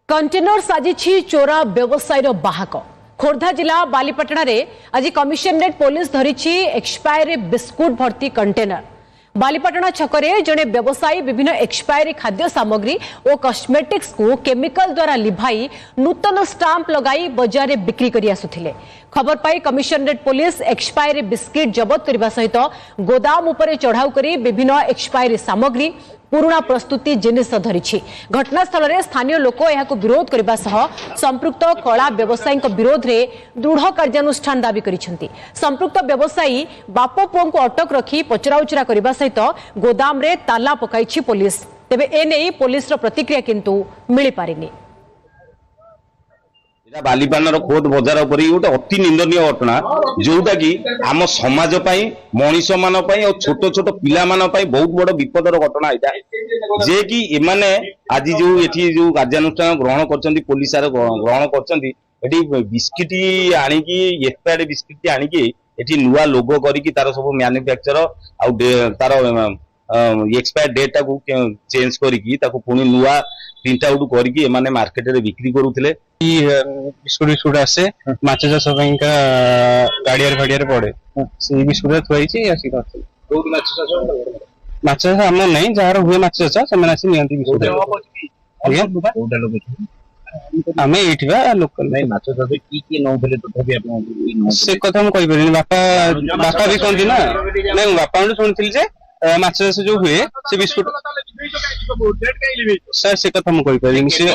Container साजिछि चोरा व्यवसायीर बाहक। खोर्धा जिला बालीपाटना रे आज कमिशनरेट पुलिस धरिछि एक्सपायरी बिस्कुट भर्ती कंटेनर। बालीपाटना छकरे जड़े व्यवसायी विभिन्न एक्सपायरी खाद्य सामग्री और कॉस्मेटिक्स को केमिकल द्वारा लिभाई नूतन स्टाम्प लगाई बजार में बिक्री करि आसुथिले। खबर पाई कमिशनरेट पुलिस एक्सपायरी बिस्किट जबत करने सहित गोदाम उपरे चढ़ाऊ करी विभिन्न एक्सपायरी सामग्री पुराना प्रस्तुति जिनिस धरिछि। घटनास्थल में स्थानीय लोक यह विरोध करने सह संपृक्त कला व्यवसायी विरोध में दृढ़ कार्यानुष्ठान दाबी करिसेंति। संपृक्त व्यवसायी बाप पुओं को अटक रखी पचराउचरा करने सहित गोदाम रे ताला पकाइछि पुलिस। तेबे एने पुलिस प्रतिक्रिया किंतु मिली पारिनी। बालीपाटनार खोद बजार पर गोटे अति निंदनीय घटना जोटा कि आम समाज मनीष मान और छोट छोट पिला बहुत बड़ विपदर घटना यहाँ जे कि एमाने आज जो ये जो कार्यानुष्ठान ग्रहण कर पुलिस ग्रहण कर बिस्किट आणिकी एक्सपायर्ड बिस्किट आणिकी ये नुआ लोगो करी तार सब मैन्युफैक्चर तार एक्सपायर डेट चेंज करी पुणी नुआ प्रिंट आउट करके मार्केट रे बिक्री करुले। बिस्कुट बिस्कुट आसे माछ चाष का गाड़िया फाड़िया पड़े से बिस्कुट थुआई माछ चाष आम नहीं जार हुए माछ चाष से आसी नि बिस्कुट आम ये लोकल से कथा मुझे बापा बापा भी कहती ना नहीं बापा शुणी माछ चाष जो हुए से बिस्कुट सर से कथा मुझे